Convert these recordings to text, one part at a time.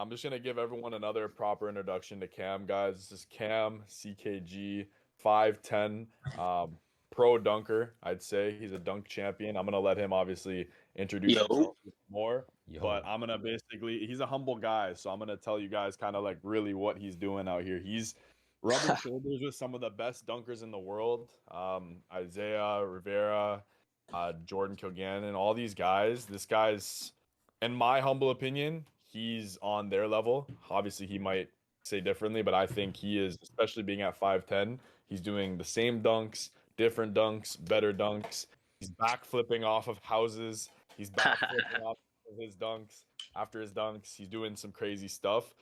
I'm just gonna give everyone another proper introduction to Cam, guys. This is Cam, CKG, 5'10", pro dunker. I'd say he's a dunk champion. I'm gonna let him obviously introduce Yo, himself more, but Yo, I'm gonna basically he's a humble guy, so I'm gonna tell you guys kind of like really what he's doing out here. He's rubbing shoulders with some of the best dunkers in the world. Isaiah Rivera, Jordan Kilgannon, all these guys. This guy's, in my humble opinion, he's on their level. Obviously, he might say differently, but I think he is, especially being at 5'10", he's doing the same dunks, different dunks, better dunks. He's backflipping off of houses. He's backflipping off of his dunks after his dunks. He's doing some crazy stuff.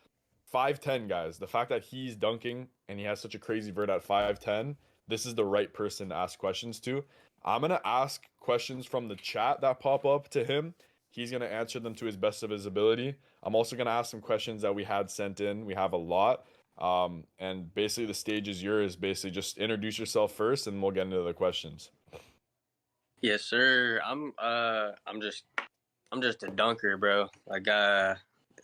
5'10", guys. The fact that he's dunking and he has such a crazy vert at 5'10", this is the right person to ask questions to. I'm gonna ask questions from the chat that pop up to him. He's gonna answer them to his best of his ability. I'm also gonna ask some questions that we had sent in. We have a lot. And basically the stage is yours. Basically, just introduce yourself first, and we'll get into the questions. yes, sir. I'm just a dunker, bro.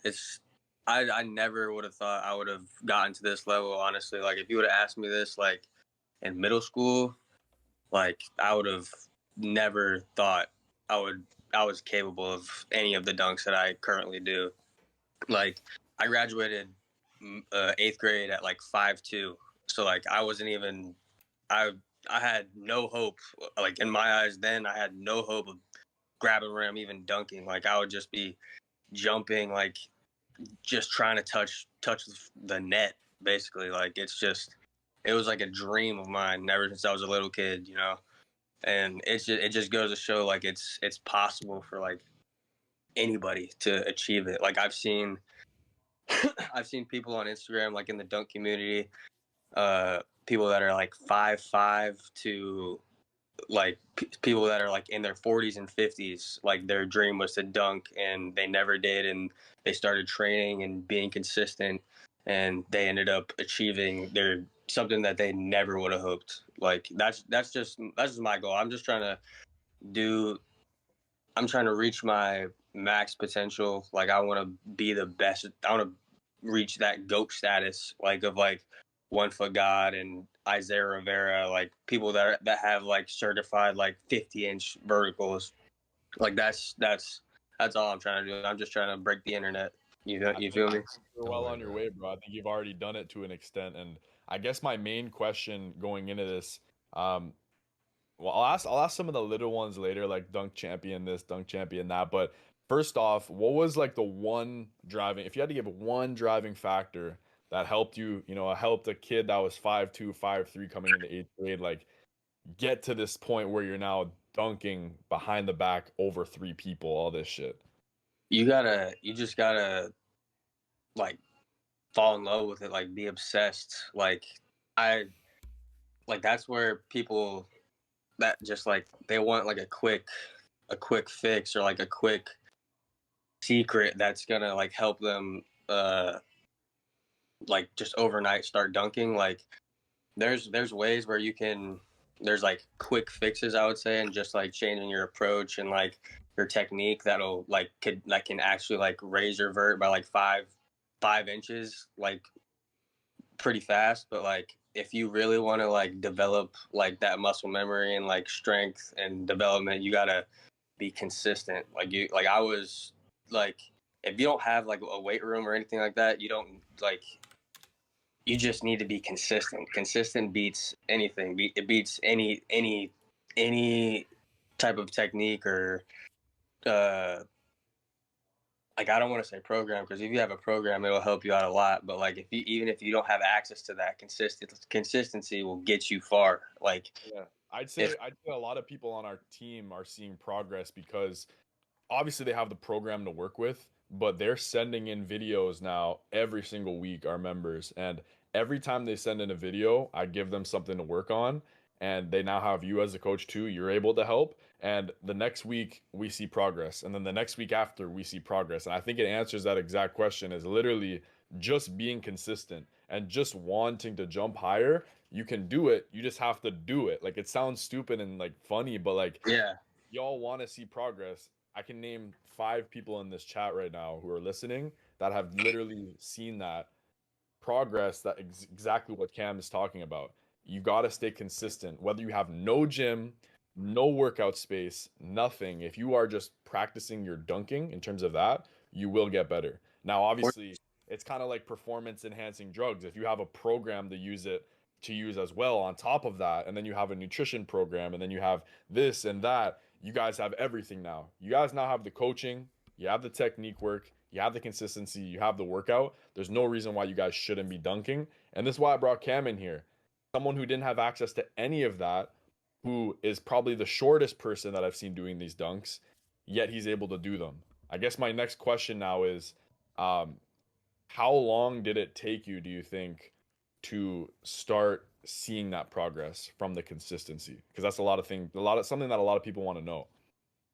It's I never would have thought I would have gotten to this level. Honestly, like if you would have asked me this like in middle school, like I would have never thought I was capable of any of the dunks that I currently do. Like I graduated eighth grade at like 5'2", so like I wasn't even I I had no hope. Like in my eyes, then I had no hope of grabbing rim, even dunking. Like I would just be jumping, like just trying to touch the net. Basically, like it was like a dream of mine ever since I was a little kid, you know. And it just goes to show like it's possible for like anybody to achieve it. Like I've seen I've seen people on Instagram, like in the dunk community, people that are like 5'5" to like people that are like in their 40s and 50s, like their dream was to dunk and they never did, and they started training and being consistent, and they ended up achieving their something that they never would have hoped. Like that's just my goal. Do I'm trying to reach my max potential. Like I want to be the best. I want to reach that goat status, like of like 1 Foot God and Isaiah Rivera, like people that have like certified like 50-inch verticals. Like that's all I'm trying to do. I'm just trying to break the internet. I You think feel me? you're no well way, on your bro. way, bro. I think you've already done it to an extent. And I guess my main question going into this, um, well, I'll ask some of the little ones later, like dunk champion this, dunk champion that. But first off, what was like the one driving, if you had to give one driving factor that helped you, helped a kid that was 5'2", 5'3", coming into eighth grade, like get to this point where you're now dunking behind the back over three people, all this shit. You just gotta like fall in love with it, like be obsessed. I like that's where people that just like they want like a quick fix or like a quick secret that's gonna like help them like just overnight start dunking. Like there's ways where you can there's like quick fixes, I would say, and just like changing your approach and like your technique that'll like could that can actually like raise your vert by like five inches like pretty fast. But like if you really want to like develop like that muscle memory and like strength and development, you gotta be consistent. Like I was like if you don't have like a weight room or anything like that, you don't like you just need to be consistent. Consistent beats anything. It beats any type of technique or uh like I don't want to say program because if you have a program, it'll help you out a lot. But like if you even if you don't have access to that, consistency will get you far. Like Yeah. I'd if say I'd say a lot of people on our team are seeing progress because obviously they have the program to work with, but they're sending in videos now every single week, our members. And every time they send in a video, I give them something to work on. And they now have you as a coach too. You're able to help. And the next week we see progress. And then the next week after we see progress. And I think it answers that exact question is literally just being consistent and just wanting to jump higher. You can do it. You just have to do it. Like it sounds stupid and like funny, but like yeah, y'all want to see progress. I can name 5 people in this chat right now who are listening that have literally seen that progress, that exactly what Cam is talking about. You got to stay consistent, whether you have no gym, no workout space, nothing. If you are just practicing your dunking in terms of that, you will get better. Now, obviously, it's kind of like performance enhancing drugs. If you have a program to use as well on top of that, and then you have a nutrition program, and then you have this and that, you guys have everything now. You guys now have the coaching, you have the technique work, you have the consistency, you have the workout. There's no reason why you guys shouldn't be dunking. And this is why I brought Cam in here. Someone who didn't have access to any of that, who is probably the shortest person that I've seen doing these dunks, yet he's able to do them. I guess my next question now is, how long did it take you, do you think, to start seeing that progress from the consistency? Because that's something that a lot of people want to know.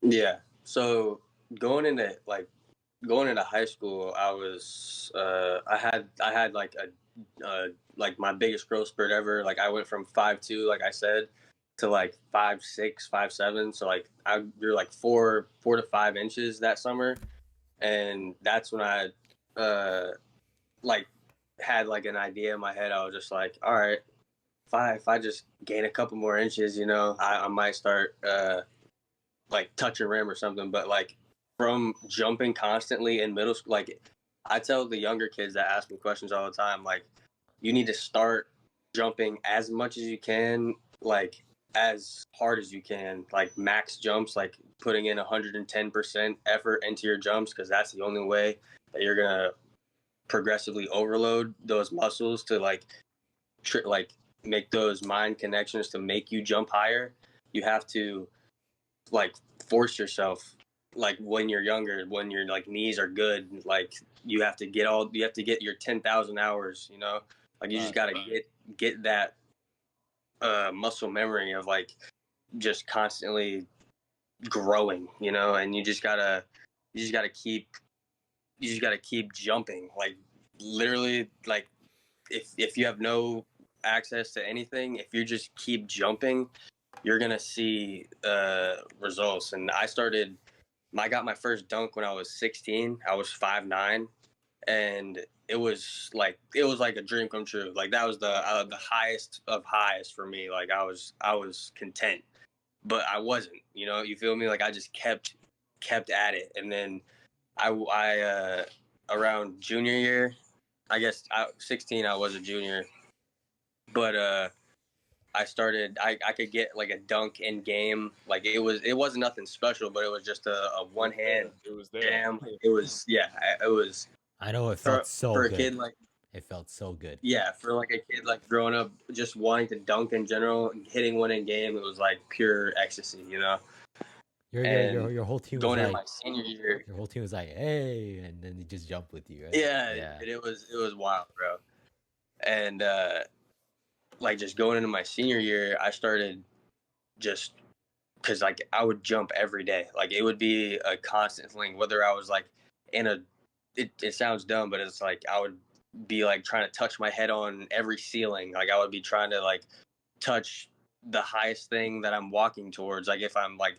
Yeah. So going into going into high school, I had like like my biggest growth spurt ever. Like I went from 5'2", like I said, to like 5'6", 5'7". So like I grew like 4 to 5 inches that summer, and that's when I like had like an idea in my head. I was just like, all right, if I just gain a couple more inches, I might start like touching rim or something. But like from jumping constantly in middle school, like I tell the younger kids that ask me questions all the time, like you need to start jumping as much as you can, like as hard as you can, like max jumps, like putting in 110% effort into your jumps, because that's the only way that you're gonna progressively overload those muscles to like make those mind connections to make you jump higher. You have to like force yourself, like when you're younger, when your like knees are good, like you have to get your 10,000 hours, like you just got to get that muscle memory of like just constantly growing, and you just got to keep jumping, like literally, like if you have no access to anything, if you just keep jumping, you're gonna see results. And I got my first dunk when I was 16. I was 5'9", and it was like a dream come true. Like that was the highest of highs for me. Like I was content, but I wasn't. You feel me? Like I just kept at it, and then I around junior year, I guess 16, I was a junior, but I could get like a dunk in game. Like it wasn't nothing special, but it was just a one hand jam. It was, yeah, it was. I know it felt For a good. kid, like it felt so good. Yeah, for like a kid like growing up just wanting to dunk in general, hitting one in game, it was like pure ecstasy, Your whole team was going into like my senior year. Your whole team was like, "Hey," and then they just jumped with you, right? Yeah. It was wild, bro. And like just going into my senior year, I started just because like I would jump every day. Like it would be a constant thing, whether I was like in a. It sounds dumb, but it's like I would be like trying to touch my head on every ceiling. Like I would be trying to like touch the highest thing that I'm walking towards. Like if I'm like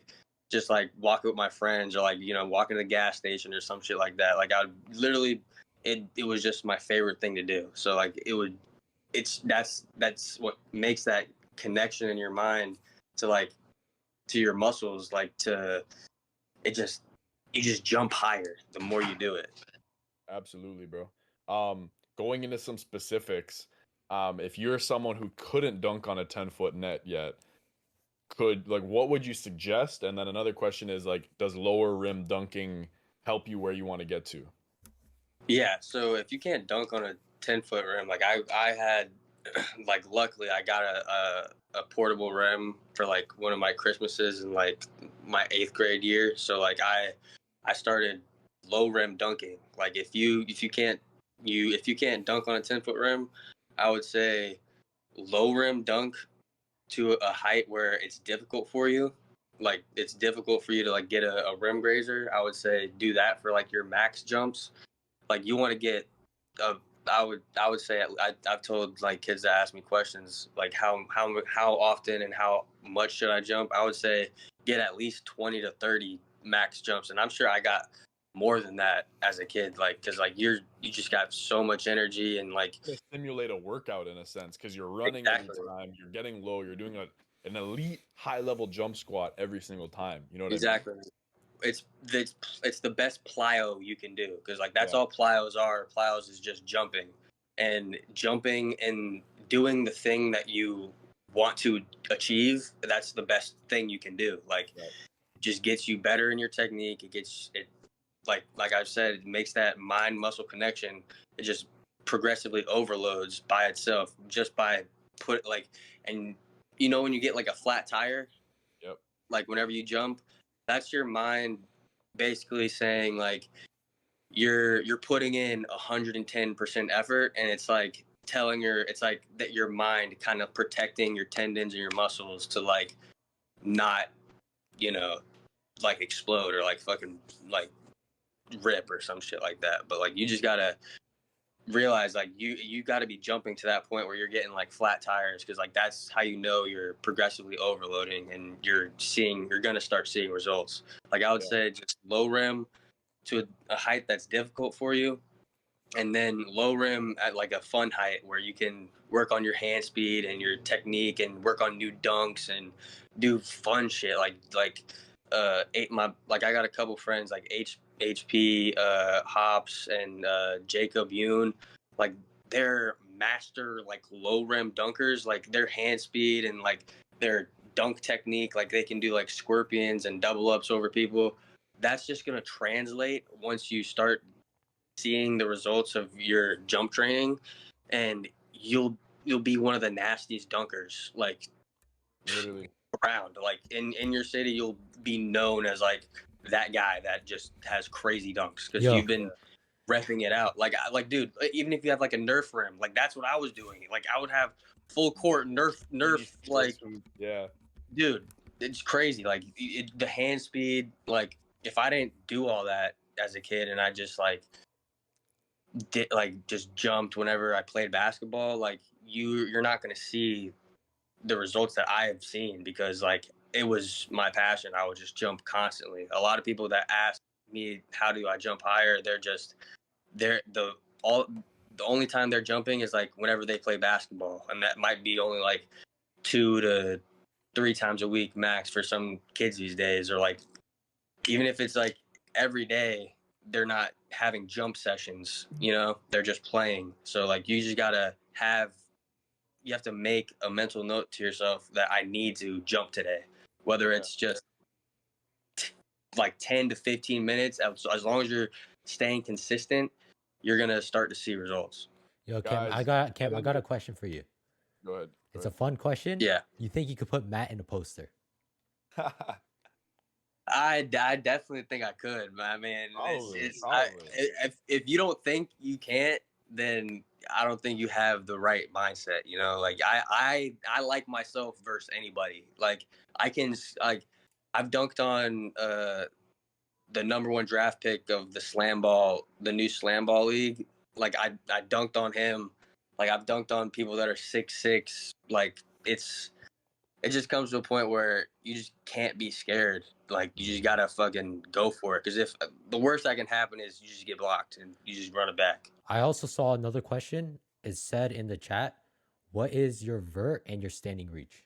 just like walking with my friends, or like walking to the gas station or some shit like that. Like I would literally, it was just my favorite thing to do. So like that's what makes that connection in your mind to your muscles, like you just jump higher the more you do it. Absolutely, bro. Going into some specifics, if you're someone who couldn't dunk on a 10-foot net yet, what would you suggest? And then another question is like, does lower rim dunking help you where you want to get to? Yeah, so if you can't dunk on a 10-foot rim, like I had, like luckily I got a portable rim for like one of my Christmases in like my 8th grade year. So like I started low rim dunking. Like if you can't dunk on a 10-foot rim, I would say low rim dunk to a height where it's difficult for you. Like it's difficult for you to like get a rim grazer. I would say do that for like your max jumps. Like you want to get I would say I've told like kids that ask me questions like how often and how much should I jump. I would say get at least 20 to 30 max jumps, and I'm sure I got more than that as a kid, like, because like you just got so much energy and like To simulate a workout in a sense, because you're running exactly. every time, you're getting low, you're doing an elite high level jump squat every single time. You know what Exactly. I mean? It's the best plyo you can do, because like that's Yeah. all plyos are. Plyos is just jumping and doing the thing that you want to achieve. That's the best thing you can do. Like, Right. just gets you better in your technique. It like I've said, it makes that mind muscle connection. It just progressively overloads by itself just by and when you get like a flat tire, Yep. like whenever you jump, that's your mind basically saying like you're putting in 110% effort, and it's like it's like that your mind kind of protecting your tendons and your muscles to like not like explode or like fucking like rip or some shit like that. But like you just gotta realize like you got to be jumping to that point where you're getting like flat tires, because like that's how you know you're progressively overloading and you're gonna start seeing results. Like I would say just low rim to a height that's difficult for you, and then low rim at like a fun height where you can work on your hand speed and your technique and work on new dunks and do fun shit I got a couple friends like HP Hops and Jacob Yoon, like they're master like low rim dunkers, like their hand speed and like their dunk technique, like they can do like scorpions and double ups over people. That's just going to translate once you start seeing the results of your jump training, and you'll be one of the nastiest dunkers like Literally. around. Like in your city, you'll be known as like that guy that just has crazy dunks because Yo, you've been repping it out. Like dude, even if you have like a Nerf rim, like that's what I was doing. Like I would have full court Nerf like Yeah. dude, it's crazy. Like the hand speed, like if I didn't do all that as a kid and I just just jumped whenever I played basketball, like you're not going to see the results that I have seen, because like it was my passion. I would just jump constantly. A lot of people that ask me how do I jump higher, they're the only time they're jumping is like whenever they play basketball, and that might be only like 2 to 3 times a week max for some kids these days, or like even if it's like every day, they're not having jump sessions, they're just playing. So like you have to make a mental note to yourself that I need to jump today, whether it's just like 10 to 15 minutes. As long as you're staying consistent, you're going to start to see results. yo, Guys, I got a question for you. Go ahead. It's a fun question. Yeah. You think you could put Matt in a poster? I definitely think I could, man. I mean, if you don't think you can't, then I don't think you have the right mindset. Like I like myself versus anybody. Like I can like I've dunked on the number one draft pick of the new slam ball league. Like I dunked on him. Like I've dunked on people that are 6'6". Like it just comes to a point where you just can't be scared. Like you just gotta fucking go for it. Because if the worst that can happen is you just get blocked and you just run it back. I also saw another question. It said in the chat, what is your vert and your standing reach?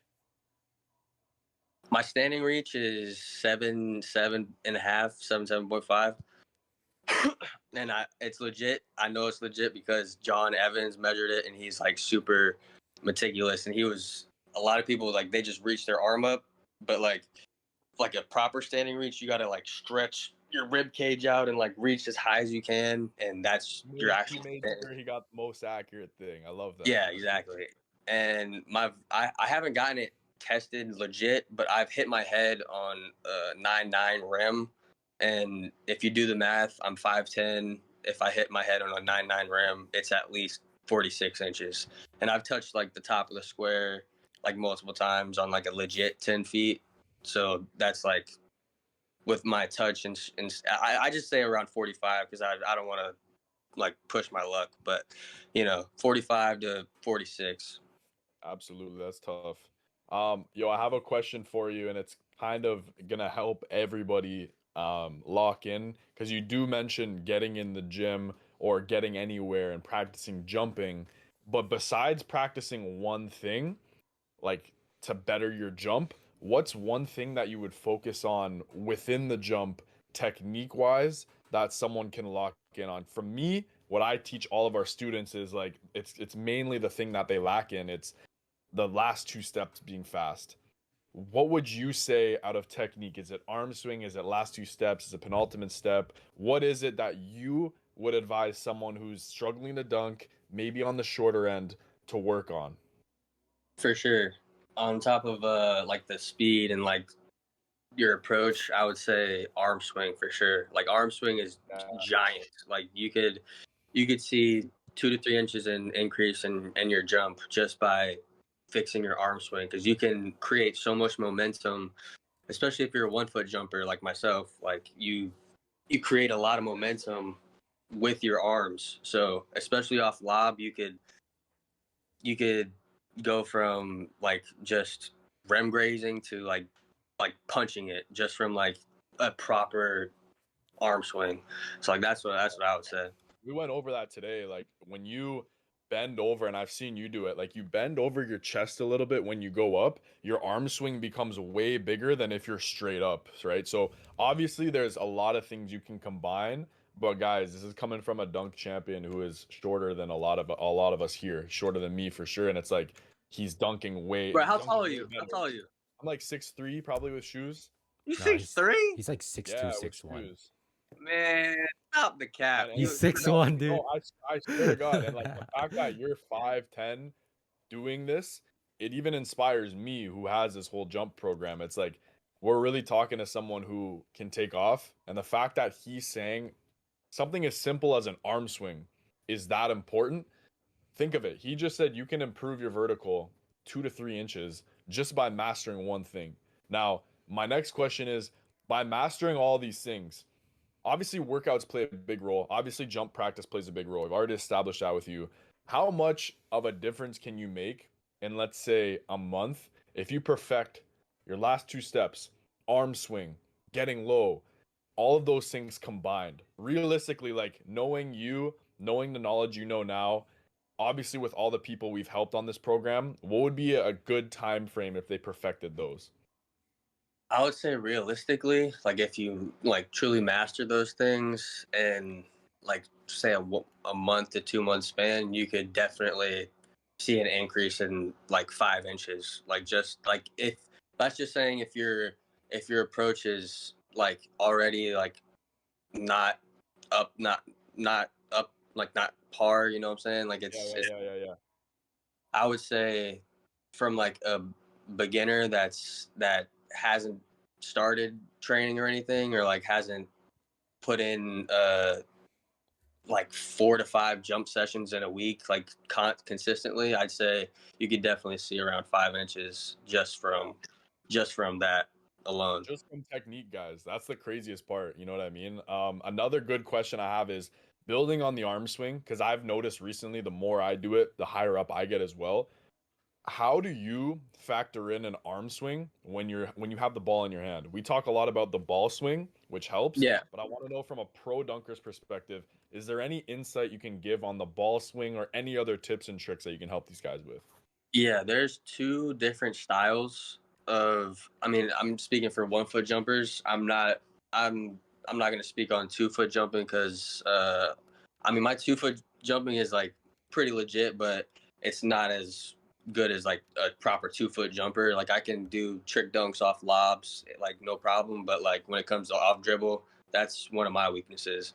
My standing reach is 7.5, 7.5. And it's legit. I know it's legit because John Evans measured it, and he's like super meticulous. And a lot of people like they just reach their arm up, but like a proper standing reach, you gotta like stretch your rib cage out and like reach as high as you can, and that's your actual. He made sure he got the most accurate thing. I love that. Yeah, exactly. And I haven't gotten it tested legit, but I've hit my head on a 9.9 rim, and if you do the math, I'm 5'10". If I hit my head on a 9.9 rim, it's at least 46 inches, and I've touched like the top of the square like multiple times on like a legit 10 feet. So that's like with my touch, and I just say around 45 because I don't want to like push my luck, but 45 to 46. Absolutely, that's tough. Yo, I have a question for you, and it's kind of gonna help everybody lock in, because you do mention getting in the gym or getting anywhere and practicing jumping, but besides practicing one thing, like to better your jump, what's one thing that you would focus on within the jump technique wise that someone can lock in on? For me, what I teach all of our students is like it's mainly the thing that they lack in. It's the last two steps being fast. What would you say out of technique? Is it arm swing? Is it last two steps? Is it penultimate step? What is it that you would advise someone who's struggling to dunk, maybe on the shorter end, to work on? For sure. On top of like the speed and like your approach, I would say arm swing for sure. Like arm swing is giant. Like you could see 2 to 3 inches in increase in your jump just by fixing your arm swing, because you can create so much momentum, especially if you're a 1 foot jumper like myself. Like you create a lot of momentum with your arms. So especially off lob, you could go from like just rim grazing to like punching it just from like a proper arm swing. So like that's what I would say. We went over that today. Like when you bend over, and I've seen you do it, like you bend over your chest a little bit when you go up, your arm swing becomes way bigger than if you're straight up, right? So obviously there's a lot of things you can combine, but guys, this is coming from a dunk champion who is shorter than a lot of us here, shorter than me for sure, and it's like Bro, he's how tall dunking are way you? How better. tall are you? I'm like 6'3", probably with shoes. You No, six three? he's like 6'2", Yeah, with 6'1". shoes. Man, stop the cap. And He's You six no. one, no, dude. I swear to God, and like the fact that you're 5'10" doing this, it even inspires me who has this whole jump program. It's like we're really talking to someone who can take off, and the fact that he's saying something as simple as an arm swing is that important. Think of it. He just said you can improve your vertical 2 to 3 inches just by mastering one thing. Now, my next question is, by mastering all these things, obviously workouts play a big role. Obviously jump practice plays a big role. We've already established that with you. How much of a difference can you make in, let's say, a month if you perfect your last two steps, arm swing, getting low, all of those things combined? Realistically, like knowing you, knowing the knowledge you know now, obviously with all the people we've helped on this program, what would be a good time frame if they perfected those? I would say realistically, like if you like truly master those things and like say a month to 2 month span, you could definitely see an increase in like 5 inches. Like just like if that's just saying if your approach is like already like not up, not up, like not par, you know what I'm saying? Like Yeah, it's yeah, yeah, yeah, yeah. I would say from like a beginner that hasn't started training or anything, or like hasn't put in like 4 to 5 jump sessions in a week like consistently, I'd say you could definitely see around 5 inches just from that alone. Just from technique, guys. That's the craziest part. You know what I mean? Another good question I have is building on the arm swing, because I've noticed recently the more I do it, the higher up I get as well. How do you factor in an arm swing when you have the ball in your hand? We talk a lot about the ball swing, which helps, Yeah. but I want to know from a pro dunker's perspective, is there any insight you can give on the ball swing or any other tips and tricks that you can help these guys with? Yeah, there's two different styles of. I mean, I'm speaking for 1 foot jumpers. I'm not going to speak on 2 foot jumping because I mean my 2 foot jumping is like pretty legit, but it's not as good as like a proper 2 foot jumper. Like I can do trick dunks off lobs like no problem, but like when it comes to off dribble, that's one of my weaknesses.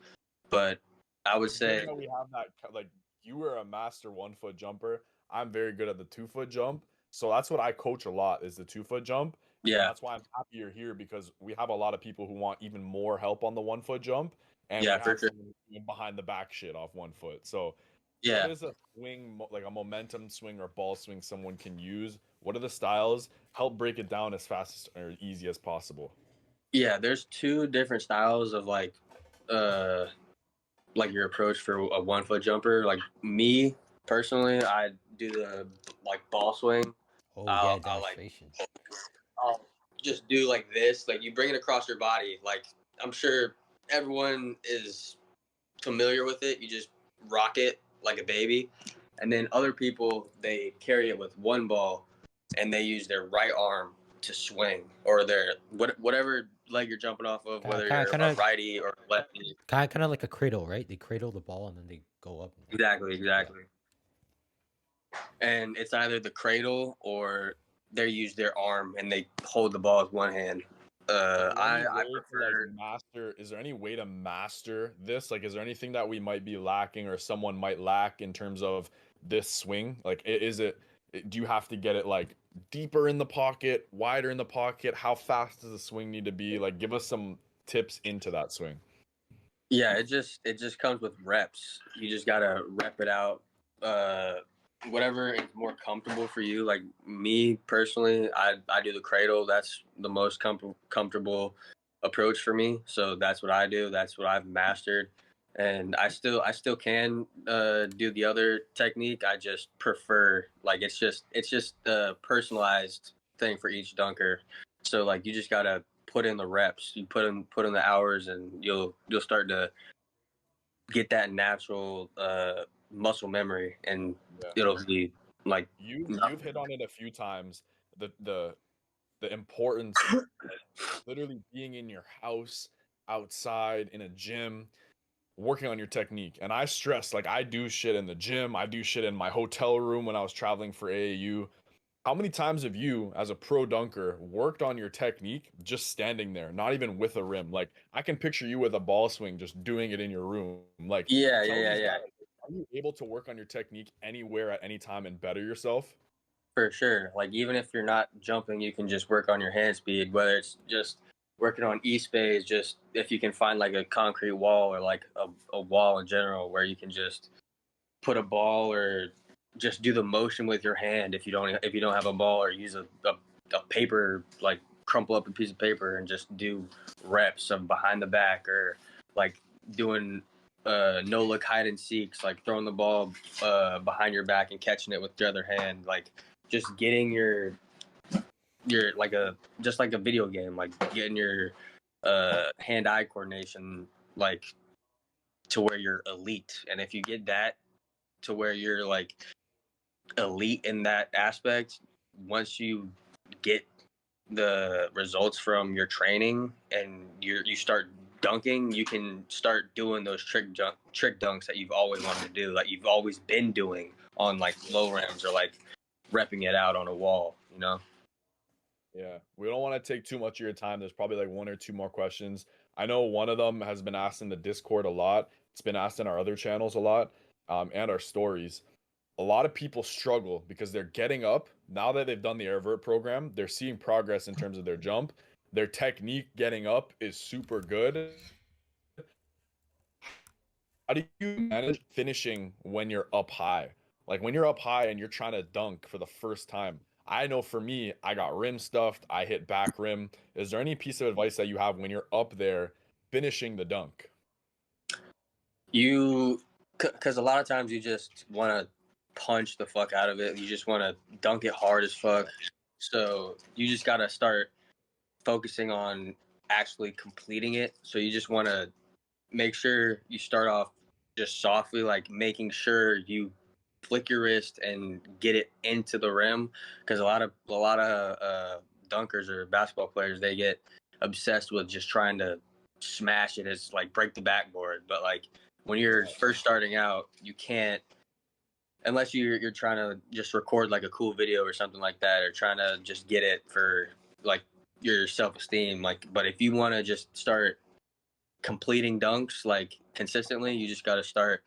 But I would It's good say, that we have that. Like you were a master 1 foot jumper. I'm very good at the 2 foot jump. So that's what I coach a lot is the 2 foot jump. And yeah, that's why I'm happy you're here, because we have a lot of people who want even more help on the 1 foot jump. And we yeah, for have sure, someone doing behind the back shit off 1 foot. So what yeah. is a swing, like a momentum swing or ball swing someone can use? What are the styles? Help break it down as fast or easy as possible. Yeah, there's two different styles of uh like your approach for a 1 foot jumper. Like me personally, I do the like ball swing. Oh yeah, I'll like demonstration. I'll just do like this. Like you bring it across your body. Like I'm sure everyone is familiar with it. You just rock it like a baby. And then other people, they carry it with one ball and they use their right arm to swing, or their whatever leg you're jumping off of, whether Kind you're a of righty or lefty. kind of like a cradle, right? They cradle the ball and then they go up. Exactly, exactly. And it's either the cradle or they use their arm and they hold the ball with one hand. I prefer. Master? Is there any way to master this? Like, is there anything that we might be lacking or someone might lack in terms of this swing? Like, is it? Do you have to get it like deeper in the pocket, wider in the pocket? How fast does the swing need to be? Like, give us some tips into that swing. Yeah, it just comes with reps. You just gotta rep it out. Uh, Whatever is more comfortable for you. Like me personally, I do the cradle. That's the most comfortable approach for me. So that's what I do. That's what I've mastered, and I still can do the other technique. I just prefer, like, it's just a personalized thing for each dunker. So like you just gotta put in the reps. You put in the hours, and you'll start to get that natural muscle memory, and Yeah. it'll be like You've hit on it a few times. The importance of like literally being in your house, outside, in a gym, working on your technique. And I stress, like, I do shit in the gym, I do shit in my hotel room when I was traveling for AAU. How many times have you, as a pro dunker, worked on your technique just standing there, not even with a rim? Like, I can picture you with a ball swing just doing it in your room. Like, yeah, yeah, tell yeah, these yeah, guys, are you able to work on your technique anywhere at any time and better yourself? for sure. Like even if you're not jumping, you can just work on your hand speed, whether it's just working on e-space, just if you can find like a concrete wall, or like a wall in general where you can just put a ball, or just do the motion with your hand if you don't have a ball, or use a paper, like crumple up a piece of paper and just do reps of behind the back, or like doing no look hide and seeks, like throwing the ball behind your back and catching it with the other hand, like just getting your like a just like a video game, like getting your hand eye coordination like to where you're elite. And if you get that to where you're like elite in that aspect, once you get the results from your training and you start dunking, you can start doing those trick dunks that you've always wanted to do, that you've always been doing on like low rims, or like repping it out on a wall, you know? Yeah, we don't want to take too much of your time. There's probably like one or two more questions. I know one of them has been asked in the Discord a lot. It's been asked in our other channels a lot, and our stories. A lot of people struggle because they're getting up now that they've done the airvert program. They're seeing progress in terms of their jump. Their technique getting up is super good. How do you manage finishing when you're up high? Like when you're up high and you're trying to dunk for the first time. I know for me, I got rim stuffed. I hit back rim. Is there any piece of advice that you have when you're up there finishing the dunk? Because a lot of times you just want to punch the fuck out of it. You just want to dunk it hard as fuck. So you just got to start focusing on actually completing it. So you just want to make sure you start off just softly, like making sure you flick your wrist and get it into the rim. Because a lot of dunkers or basketball players, they get obsessed with just trying to smash it, as like break the backboard. But like when you're first starting out, you can't, unless you're trying to just record like a cool video or something like that, or trying to just get it for like your self-esteem. Like, but if you want to just start completing dunks like consistently, you just got to start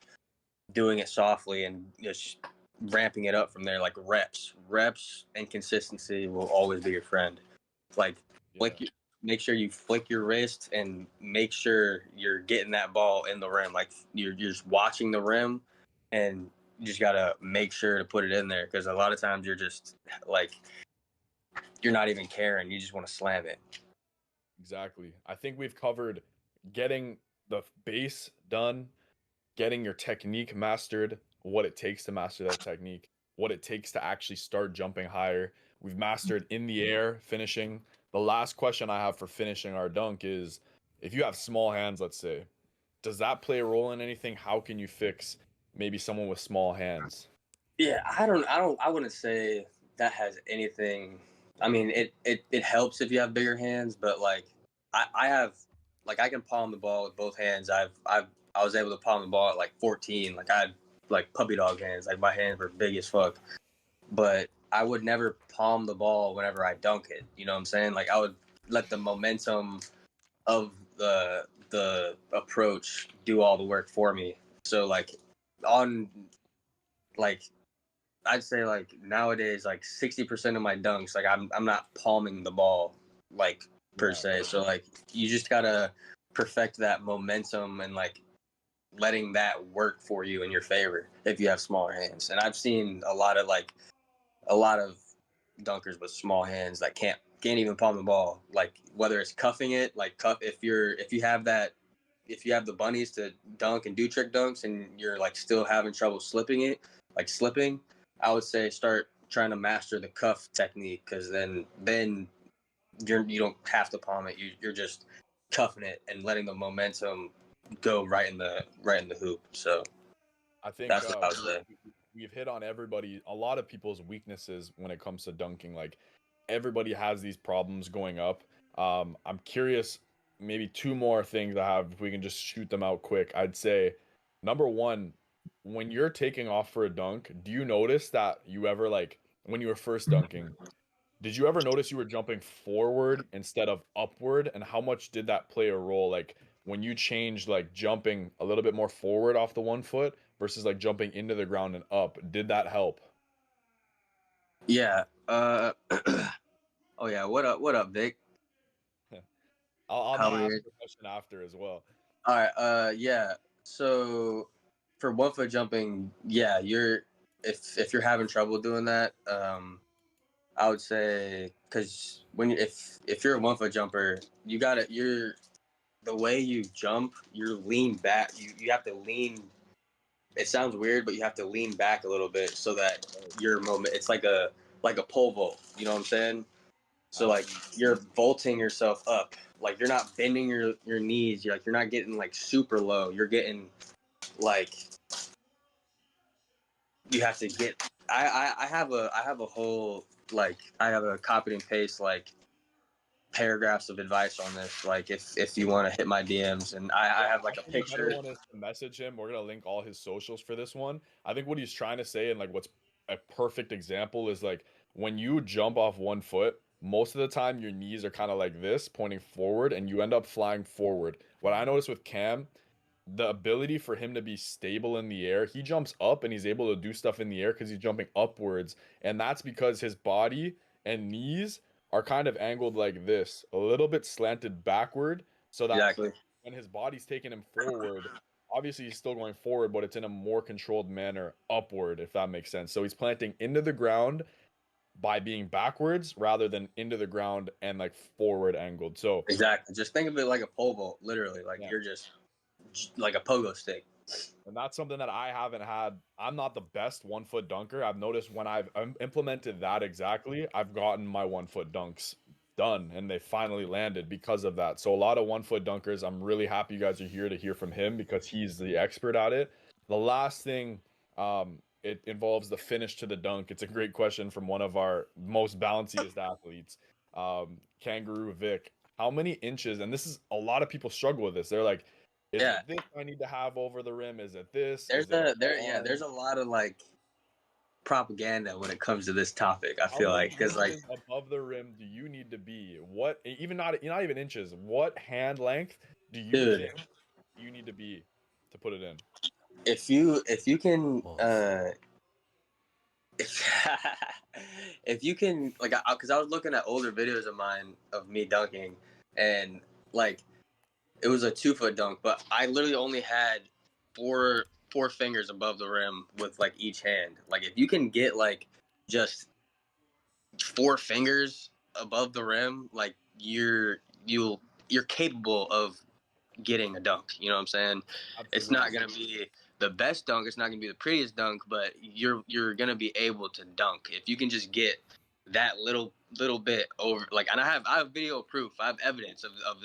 doing it softly and just ramping it up from there. Like reps and consistency will always be your friend. Like Yeah, make sure you flick your wrist and make sure you're getting that ball in the rim. Like you're just watching the rim, and you just gotta make sure to put it in there, because a lot of times you're just like you're not even caring. You just want to slam it. exactly. I think we've covered getting the base done, getting your technique mastered, what it takes to master that technique, what it takes to actually start jumping higher. We've mastered in the air finishing. The last question I have for finishing our dunk is, if you have small hands, let's say, does that play a role in anything? How can you fix maybe someone with small hands? Yeah, I wouldn't say that has anything. I mean, it helps if you have bigger hands, but like I have, like, I can palm the ball with both hands. I was able to palm the ball at like 14. Like, I had like puppy dog hands. Like, my hands were big as fuck. But I would never palm the ball whenever I dunk it. You know what I'm saying? Like, I would let the momentum of the approach do all the work for me. So like on like I'd say like nowadays like 60% of my dunks, like I'm not palming the ball like per Yeah. se. So like you just gotta perfect that momentum and like letting that work for you in your favor if you have smaller hands. And I've seen a lot of dunkers with small hands that can't even palm the ball. Like, whether it's cuffing it, like cuff if you have the bunnies to dunk and do trick dunks and you're like still having trouble slipping it, like slipping, I would say start trying to master the cuff technique, because then you don't have to palm it. You're just cuffing it and letting the momentum go right in the hoop. So I think that's what I would say. we've hit on a lot of people's weaknesses when it comes to dunking. Like everybody has these problems going up. I'm curious, maybe two more things I have, if we can just shoot them out quick. I'd say number one, when you're taking off for a dunk, do you notice that you ever like when you were first dunking, did you ever notice you were jumping forward instead of upward? And how much did that play a role? Like when you changed like jumping a little bit more forward off the 1 foot versus like jumping into the ground and up, did that help? Yeah. Oh yeah. What up, Vic? I'm How gonna are ask you? the question after as well. All right. Yeah. So for 1 foot jumping, yeah, if you're having trouble doing that, I would say, because if you're a 1 foot jumper, you're the way you jump, you're lean back. You have to lean. It sounds weird, but you have to lean back a little bit so that your moment. It's like a pole vault. You know what I'm saying? So like Absolutely. you're vaulting yourself up. Like, you're not bending your knees. You're not getting like super low. You're getting like you have to get. I have a whole, like, I have a copy and paste like paragraphs of advice on this. Like, if you want to hit my DMs, and I Yeah, have I like a think a better picture. one is to message him. We're gonna link all his socials for this one. I think what he's trying to say, and like what's a perfect example, is like when you jump off 1 foot, most of the time your knees are kind of like this, pointing forward, and you end up flying forward. What I noticed with Cam, the ability for him to be stable in the air, he jumps up and he's able to do stuff in the air because he's jumping upwards. And that's because his body and knees are kind of angled like this, a little bit slanted backward, so that Exactly. when his body's taking him forward, obviously he's still going forward, but it's in a more controlled manner upward, if that makes sense. So he's planting into the ground by being backwards rather than into the ground and like forward angled. So Exactly. Just think of it like a pole vault, literally. Like, yeah. you're just like a pogo stick. And that's something that I haven't had. I'm not the best 1 foot dunker. I've noticed when I've implemented that exactly, I've gotten my 1 foot dunks done and they finally landed because of that. So a lot of 1 foot dunkers, I'm really happy you guys are here to hear from him because he's the expert at it. The last thing, it involves the finish to the dunk. It's a great question from one of our most balanciest athletes, Kangaroo Vic. How many inches? And this is a lot of people struggle with this. They're like, is Yeah. it this I need to have over the rim? Is it this? There's Is it a there yeah, arm? there's a lot of like propaganda when it comes to this topic, I How feel many like, because like, inches above the rim do you need to be? What even not even inches? What hand length do you dude, think you need to be to put it in? if you can Pause. if, if you can, like, because I was looking at older videos of mine of me dunking, and like it was a 2 foot dunk, but I literally only had four fingers above the rim with like each hand. Like, if you can get like just 4 fingers above the rim, like you're capable of getting a dunk. You know what I'm saying? It's not Absolutely. gonna be the best dunk. It's not gonna be the prettiest dunk, but you're gonna be able to dunk if you can just get that little bit over, like, and I have video proof, I have evidence of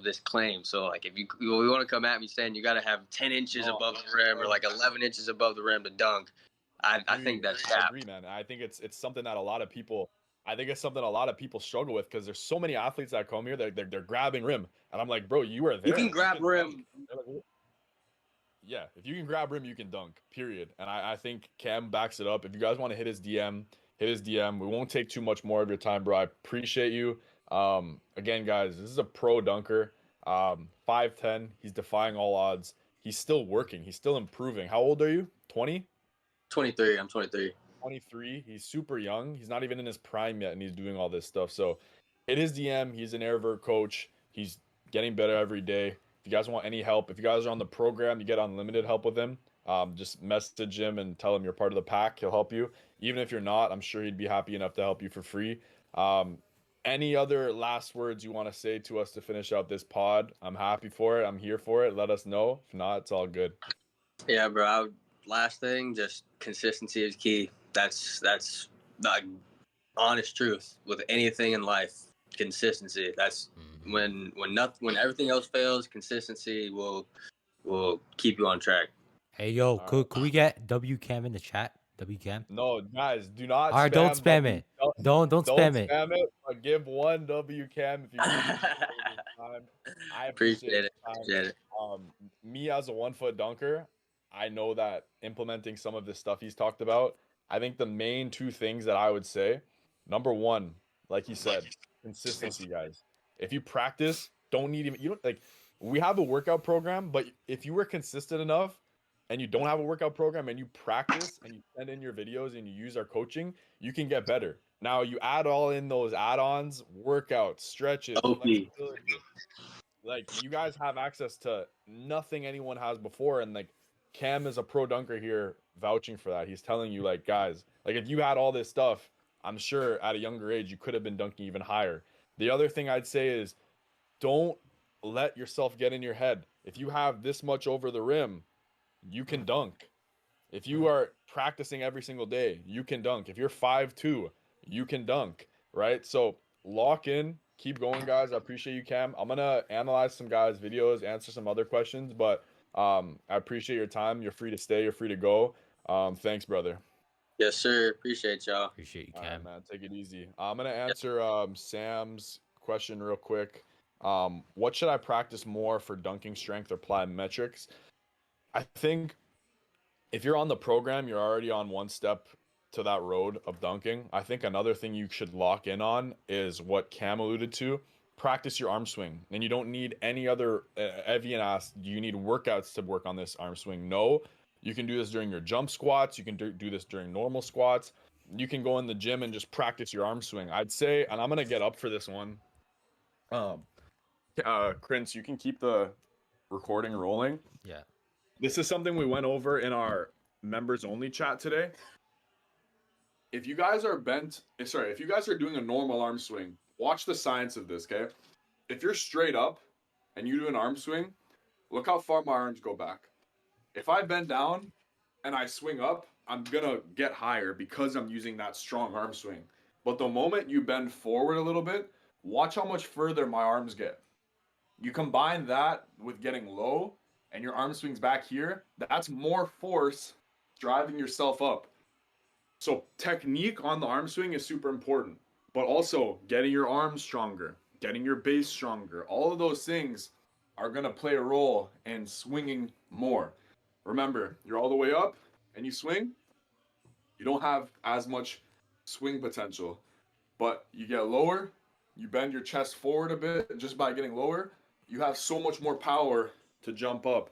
this claim. So like, if you want to come at me saying you got to have 10 inches above the rim or like 11 inches above the rim to dunk, I think that's I cap. agree, man. I think it's something that a lot of people. I think it's something a lot of people struggle with because there's so many athletes that come here. They're grabbing rim, and I'm like, bro, you are You there. can grab rim. Dunk. Yeah, if you can grab rim, you can dunk. Period. And I think Cam backs it up. If you guys want to hit his DM, hit his DM. We won't take too much more of your time, bro. I appreciate you. Again, guys, this is a pro dunker. 5'10". He's defying all odds. He's still working. He's still improving. How old are you? 20? 23. I'm 23. 23. He's super young. He's not even in his prime yet, and he's doing all this stuff. So hit his DM. He's an Airvert coach. He's getting better every day. If you guys want any help, if you guys are on the program, you get unlimited help with him. Just message him and tell him you're part of the pack. He'll help you. Even if you're not, I'm sure he'd be happy enough to help you for free. Any other last words you want to say to us to finish out this pod? I'm happy for it. I'm here for it. Let us know. If not, it's all good. Yeah, bro. Last thing, just consistency is key. That's the honest truth with anything in life. Consistency. That's when everything else fails, consistency will keep you on track. Hey, yo, All could right. we get W Cam in the chat? W Cam. No, guys, do not All right, don't spam spam W. it. Don't Don't spam it. spam it. But give one W Cam if you really appreciate his time. I appreciate Appreciate his it. time. Appreciate it. Me as a 1 foot dunker, I know that implementing some of this stuff he's talked about. I think the main two things that I would say, number one, like he said, consistency, guys. If you practice, don't need even you don't like. We have a workout program, but if you were consistent enough and you don't have a workout program and you practice and you send in your videos and you use our coaching, you can get better. Now you add all in those add-ons, workouts, stretches, OP. flexibility. Like you guys have access to nothing anyone has before, and like Cam is a pro dunker here vouching for that. He's telling you like guys, like if you had all this stuff, I'm sure at a younger age you could have been dunking even higher. The other thing I'd say is don't let yourself get in your head. If you have this much over the rim, you can dunk. If you are practicing every single day, you can dunk. If you're 5'2", you can dunk, right? So lock in, keep going, guys. I appreciate you, Cam. I'm gonna analyze some guys' videos, answer some other questions, but I appreciate your time. You're free to stay, you're free to go. Thanks, brother. Yes, sir. Appreciate y'all. Appreciate you, All right, Cam. man. Take it easy. I'm gonna answer Sam's question real quick. What should I practice more for dunking strength or plyometrics? I think if you're on the program, you're already on one step to that road of dunking. I think another thing you should lock in on is what Cam alluded to. Practice your arm swing. And you don't need any other. Evian asked, do you need workouts to work on this arm swing? No. You can do this during your jump squats. You can do this during normal squats. You can go in the gym and just practice your arm swing. I'd say, and I'm going to get up for this one. Prince, you can keep the recording rolling. Yeah. This is something we went over in our members only chat today. If you guys are if you guys are doing a normal arm swing, watch the science of this, okay? If you're straight up and you do an arm swing, look how far my arms go back. If I bend down and I swing up, I'm gonna get higher because I'm using that strong arm swing. But the moment you bend forward a little bit, watch how much further my arms get. You combine that with getting low and your arm swings back here, that's more force driving yourself up. So technique on the arm swing is super important, but also getting your arms stronger, getting your base stronger. All of those things are going to play a role in swinging more. Remember, you're all the way up and you swing, you don't have as much swing potential, but you get lower, you bend your chest forward a bit just by getting lower, you have so much more power to jump up.